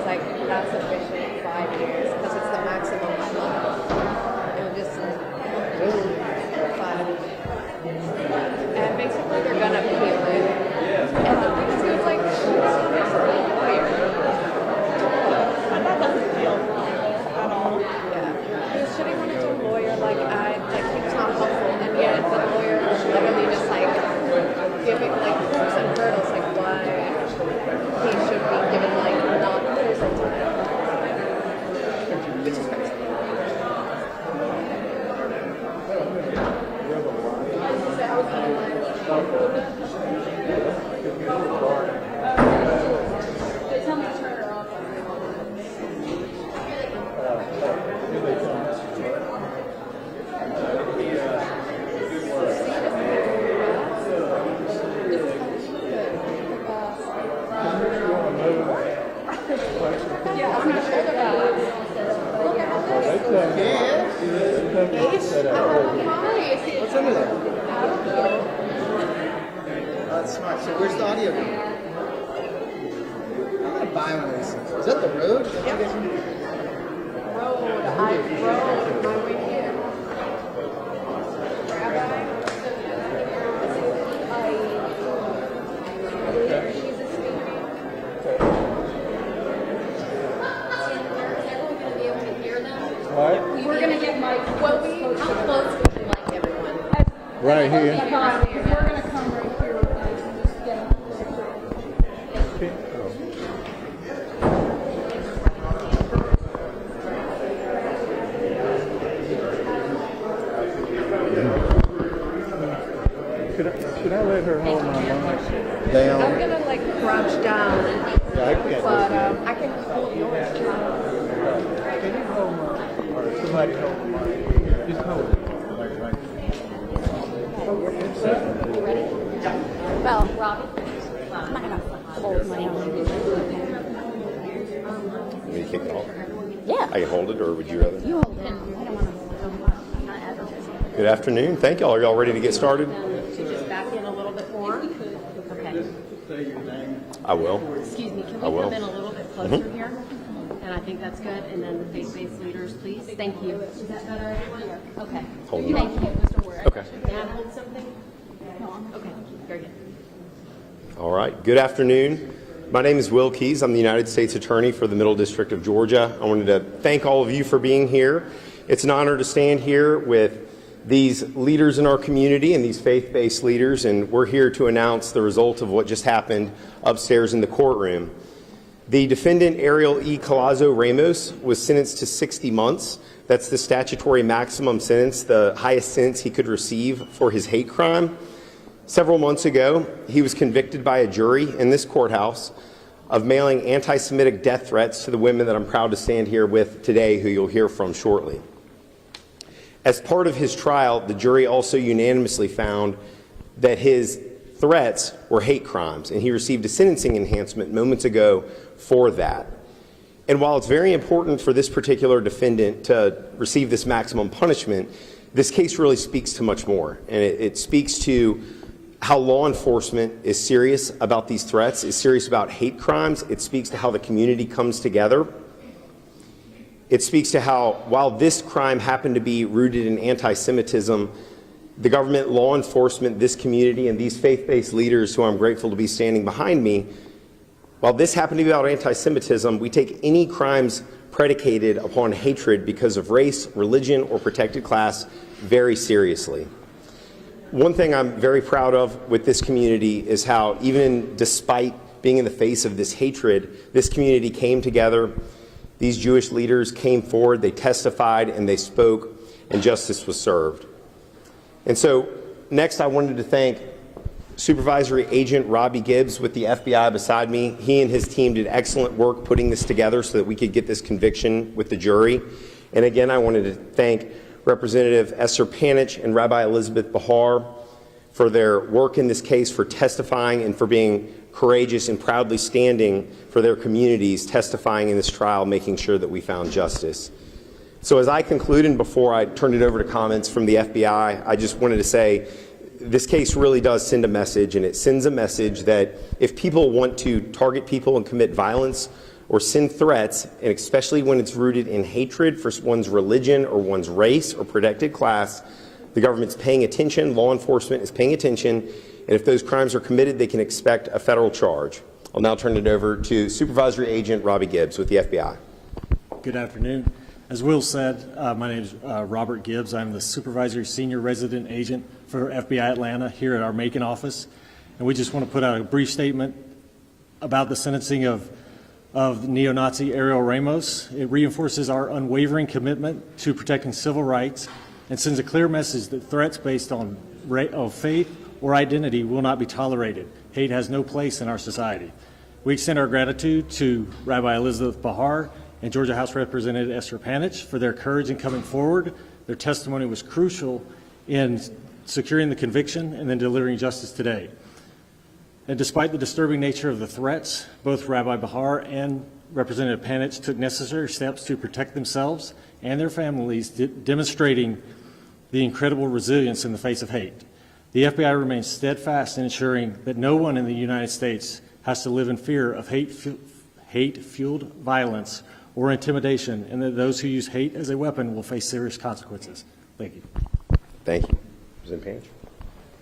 was like, that's sufficient, 5 years, because it's the maximum I love. It was just like, 5. And basically they're gonna appeal it. And the thing is, it was like, she's basically a lawyer. And that doesn't feel right at all. Yeah. He was shitting on his own lawyer, like he was not helpful, and yet the lawyer literally just like giving like hoops and hurdles, like why he should be given like not prison time, which is crazy. Tell me to turn her off. Yeah, I'm gonna show the guys. Look at all this. What's under there? That's smart. So where's the audio? I'm gonna buy one of these things. Is that the Road? Road. I rode my way here. Rabbi. She's a speaker. We're going to get Mike. How close would you like everyone? Right here. We're going to come right here with guys and just get them closer. Should I let her hold my mic I'm down? gonna like crouch down, Yeah, I can't. but I can hold yours too. Can you hold my, or somebody hold my mic? Just hold it. Well, Robbie, I'm not going to hold my own. Will you kick it off? Yeah. I can hold it, or would you rather? You hold it. I don't want to. I'm not advertising. Good afternoon. Thank y'all. Are y'all ready to get started? Just back in a little bit more. Okay. I will. Excuse me, can I we will. come in a little bit closer here? And I think that's good. And then the faith-based leaders, please. Thank you. Is that better, everyone? Okay. Hold it. Thank you, Mr. Ware. Okay. Can I hold something? No. Okay. Very good. All right. Good afternoon. My name is Will Keys. I'm the United States Attorney for the Middle District of Georgia. I wanted to thank all of you for being here. It's an honor to stand here with these leaders in our community and these faith-based leaders, and we're here to announce the result of what just happened upstairs in the courtroom. The defendant, Ariel Ramos, was sentenced to 60 months. That's the statutory maximum sentence, the highest sentence he could receive for his hate crime. Several months ago, he was convicted by a jury in this courthouse of mailing anti-Semitic death threats to the women that I'm proud to stand here with today, who you'll hear from shortly. As part of his trial, the jury also unanimously found that his threats were hate crimes, and he received a sentencing enhancement moments ago for that. And while it's very important for this particular defendant to receive this maximum punishment, this case really speaks to much more, and it speaks to how law enforcement is serious about these threats, is serious about hate crimes. It speaks to how the community comes together. It speaks to how, while this crime happened to be rooted in anti-Semitism, the government, law enforcement, this community, and these faith-based leaders who I'm grateful to be standing behind me, while this happened to be about anti-Semitism, we take any crimes predicated upon hatred because of race, religion, or protected class very seriously. One thing I'm very proud of with this community is how, even despite being in the face of this hatred, this community came together. These Jewish leaders came forward, they testified, and they spoke, and justice was served. And so, next I wanted to thank Supervisory Agent Robbie Gibbs with the FBI beside me. He and his team did excellent work putting this together so that we could get this conviction with the jury. And again, I wanted to thank Representative Esther Panich and Rabbi Elizabeth Bahar for their work in this case, for testifying and for being courageous and proudly standing for their communities, testifying in this trial, making sure that we found justice. So as I conclude, and before I turn it over to comments from the FBI, I just wanted to say this case really does send a message, and it sends a message that if people want to target people and commit violence or send threats, and especially when it's rooted in hatred for one's religion or one's race or protected class, the government's paying attention, law enforcement is paying attention, and if those crimes are committed, they can expect a federal charge. I'll now turn it over to Supervisory Agent Robbie Gibbs with the FBI. Good afternoon. As Will said, my name is Robert Gibbs. I'm the Supervisory Senior Resident Agent for FBI Atlanta here at our Macon office. And we just want to put out a brief statement about the sentencing of neo-Nazi Ariel Ramos. It reinforces our unwavering commitment to protecting civil rights and sends a clear message that threats based on faith or identity will not be tolerated. Hate has no place in our society. We extend our gratitude to Rabbi Elizabeth Bahar and Georgia House Representative Esther Panich for their courage in coming forward. Their testimony was crucial in securing the conviction and then delivering justice today. And despite the disturbing nature of the threats, both Rabbi Bahar and Representative Panich took necessary steps to protect themselves and their families, demonstrating the incredible resilience in the face of hate. The FBI remains steadfast in ensuring that no one in the United States has to live in fear of hate-fueled violence or intimidation, and that those who use hate as a weapon will face serious consequences. Thank you. Thank you. Representative Panich.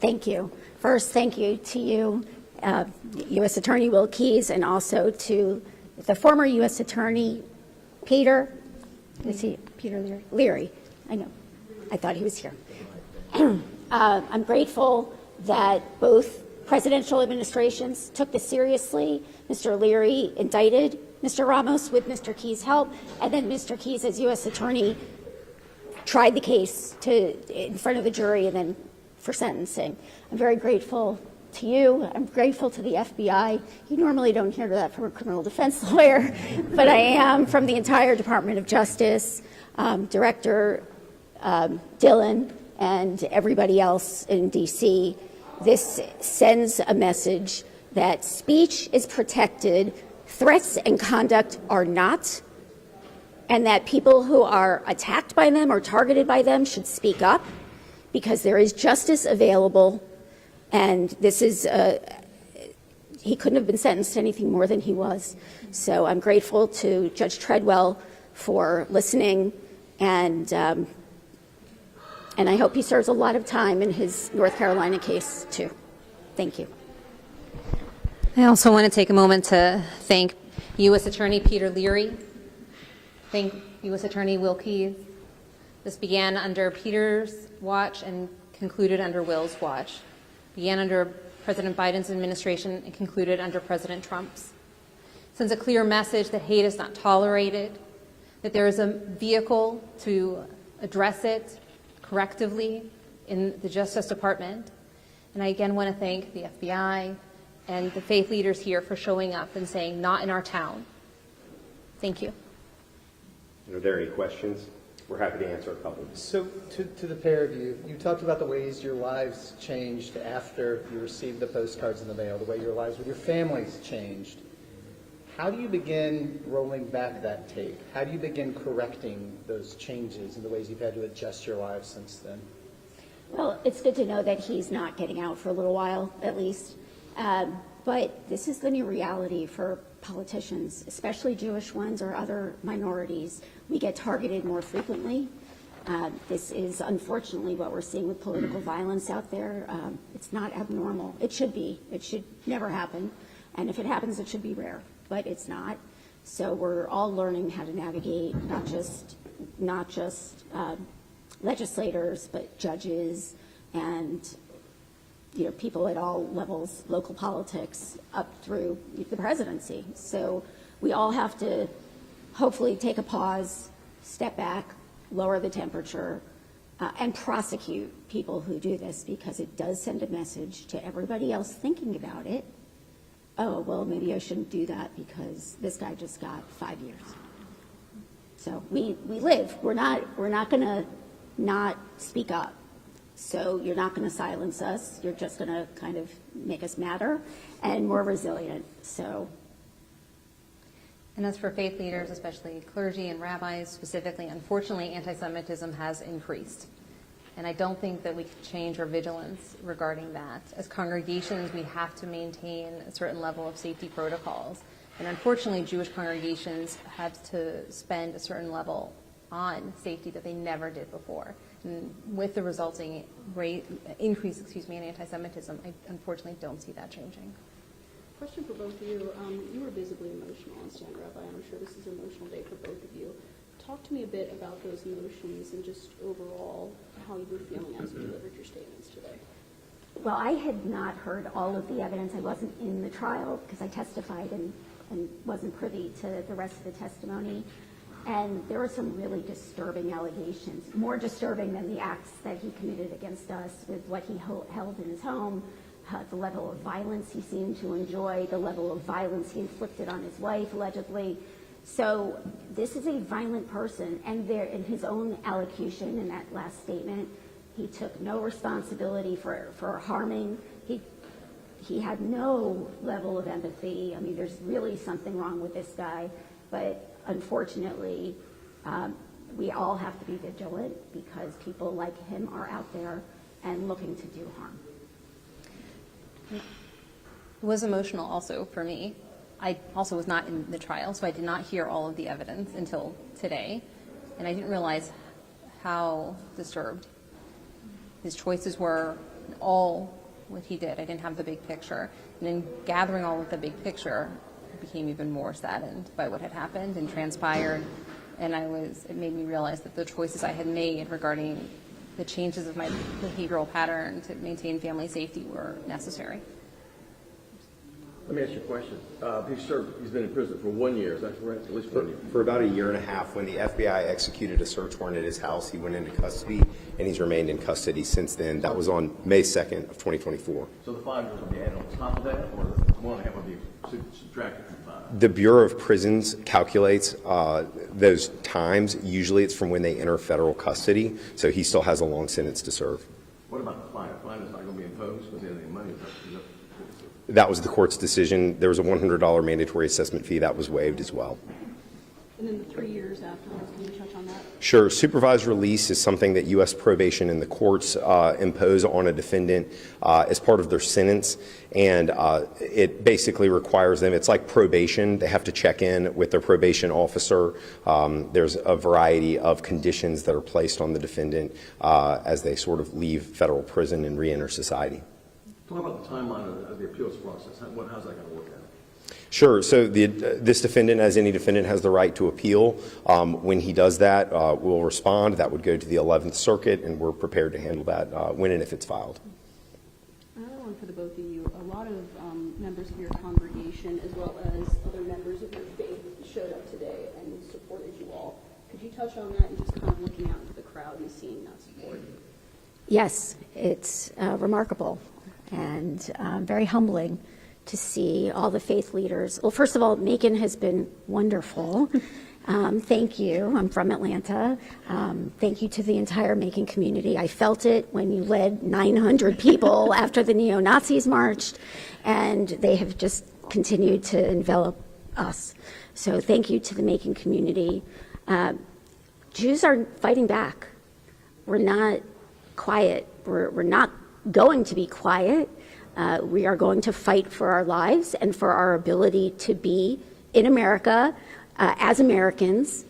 Thank you. First, thank you to you, U.S. Attorney Will Keyes, and also to the former U.S. Attorney Peter Leary. I know. I thought he was here. I'm grateful that both presidential administrations took this seriously. Mr. Leary indicted Mr. Ramos with Mr. Keyes' help, and then Mr. Keyes, as U.S. Attorney, tried the case in front of the jury and then for sentencing. I'm very grateful to you. I'm grateful to the FBI. You normally don't hear that from a criminal defense lawyer, but I am from the entire Department of Justice, Director Dillon, and everybody else in D.C. This sends a message that speech is protected, threats and conduct are not, and that people who are attacked by them or targeted by them should speak up because there is justice available. And this is, he couldn't have been sentenced to anything more than he was. So I'm grateful to Judge Treadwell for listening, and I hope he serves a lot of time in his North Carolina case, too. Thank you. I also want to take a moment to thank U.S. Attorney Peter Leary, thank U.S. Attorney Will Keyes. This began under Peter's watch and concluded under Will's watch. Began under President Biden's administration and concluded under President Trump's. Sends a clear message that hate is not tolerated, that there is a vehicle to address it correctively in the Justice Department. And I again want to thank the FBI and the faith leaders here for showing up and saying, not in our town. Thank you. Are there any questions? We're happy to answer a couple. So to the pair of you, you talked about the ways your lives changed after you received the postcards in the mail, the way your lives with your families changed. How do you begin rolling back that tape? How do you begin correcting those changes and the ways you've had to adjust your lives since then? Well, it's good to know that he's not getting out for a little while, at least. But this is the new reality for politicians, especially Jewish ones or other minorities. We get targeted more frequently. This is unfortunately what we're seeing with political violence out there. It's not abnormal. It should be. It should never happen. And if it happens, it should be rare. But it's not. So we're all learning how to navigate, not just legislators, but judges and people at all levels, local politics, up through the presidency. So we all have to hopefully take a pause, step back, lower the temperature, and prosecute people who do this, because it does send a message to everybody else thinking about it. Oh, well, maybe I shouldn't do that because this guy just got 5 years. So we live. We're not going to not speak up. So you're not going to silence us. You're just going to kind of make us madder and more resilient. So. And as for faith leaders, especially clergy and rabbis specifically, unfortunately, anti-Semitism has increased. And I don't think that we can change our vigilance regarding that. As congregations, we have to maintain a certain level of safety protocols. And unfortunately, Jewish congregations have to spend a certain level on safety that they never did before. And with the resulting increase in anti-Semitism, I unfortunately don't see that changing. Question for both of you. You were visibly emotional on Stand Rabbi, and I'm sure this is an emotional day for both of you. Talk to me a bit about those emotions and just overall how you were feeling as you delivered your statements today. Well, I had not heard all of the evidence. I wasn't in the trial because I testified and wasn't privy to the rest of the testimony. And there were some really disturbing allegations, more disturbing than the acts that he committed against us with what he held in his home, the level of violence he seemed to enjoy, the level of violence he inflicted on his wife, allegedly. So this is a violent person, and there, in his own allocution in that last statement, he took no responsibility for harming. He had no level of empathy. I mean, there's really something wrong with this guy, but unfortunately, we all have to be vigilant because people like him are out there and looking to do harm. It was emotional also for me. I also was not in the trial, so I did not hear all of the evidence until today, and I didn't realize how disturbed his choices were, all what he did. I didn't have the big picture. And in gathering all of the big picture, I became even more saddened by what had happened and transpired, and it made me realize that the choices I had made regarding the changes of my behavioral pattern to maintain family safety were necessary. Let me ask you a question. He's been in prison for 1 year, is that correct? At least 1 year. For about 1.5 years, when the FBI executed a search warrant at his house, he went into custody, and he's remained in custody since then. That was on May 2nd of 2024. So the 5 years will be added on top of that, or the 1.5 will be subtracted from 5? The Bureau of Prisons calculates those times. Usually it's from when they enter federal custody, so he still has a long sentence to serve. What about the fine? The fine is not going to be imposed because he has any money. That was the court's decision. There was a $100 mandatory assessment fee that was waived as well. And then the 3 years afterwards, can you touch on that? Sure. Supervised release is something that U.S. probation and the courts impose on a defendant as part of their sentence, and it basically requires them, it's like probation. They have to check in with their probation officer. There's a variety of conditions that are placed on the defendant as they sort of leave federal prison and re-enter society. Talk about the timeline of the appeals process. How's that going to work out? Sure. So this defendant, as any defendant, has the right to appeal. When he does that, we'll respond. That would go to the 11th Circuit, and we're prepared to handle that when and if it's filed. Another one for the both of you. A lot of members of your congregation, as well as other members of your faith, showed up today and supported you all. Could you touch on that and just kind of looking out into the crowd and seeing that support? Yes, it's remarkable and very humbling to see all the faith leaders. Well, first of all, Macon has been wonderful. Thank you. I'm from Atlanta. Thank you to the entire Macon community. I felt it when you led 900 people after the neo-Nazis marched, and they have just continued to envelop us. So thank you to the Macon community. Jews are fighting back. We're not quiet. We're not going to be quiet. We are going to fight for our lives and for our ability to be in America as Americans.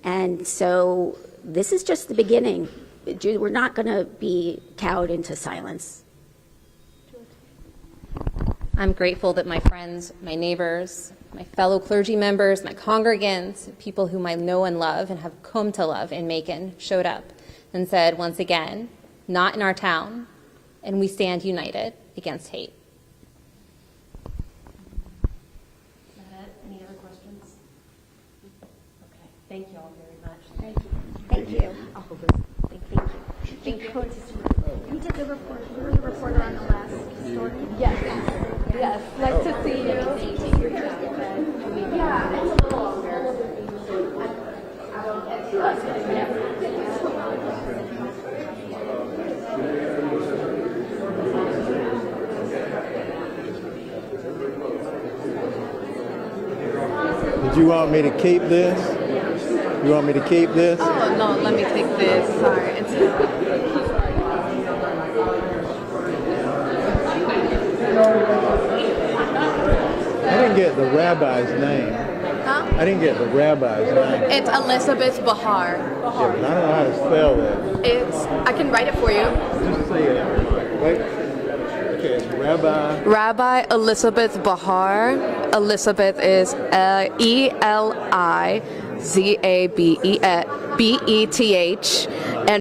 And so this is just the beginning. We're not going to be cowed into silence. I'm grateful that my friends, my neighbors, my fellow clergy members, my congregants, people whom I know and love and have come to love in Macon showed up and said, once again, not in our town, and we stand united against hate. Is that it? Any other questions? Okay. Thank you all very much. Thank you. Thank you. Thank you. You did the report. You were the reporter on the last story. Yes. Yes. Nice to see you. Yeah, it's a little longer. Did you want me to keep this? You want me to keep this? Oh, no, let me take this. Sorry. I didn't didn't get the rabbi's name. Huh? I didn't get the rabbi's name. It's Elizabeth Bahar. Yeah, but I don't know how to spell that. I can write it for you. Just say it. Wait. Okay, it's Rabbi. Rabbi Elizabeth Bahar. Elizabeth is Elizabeth, and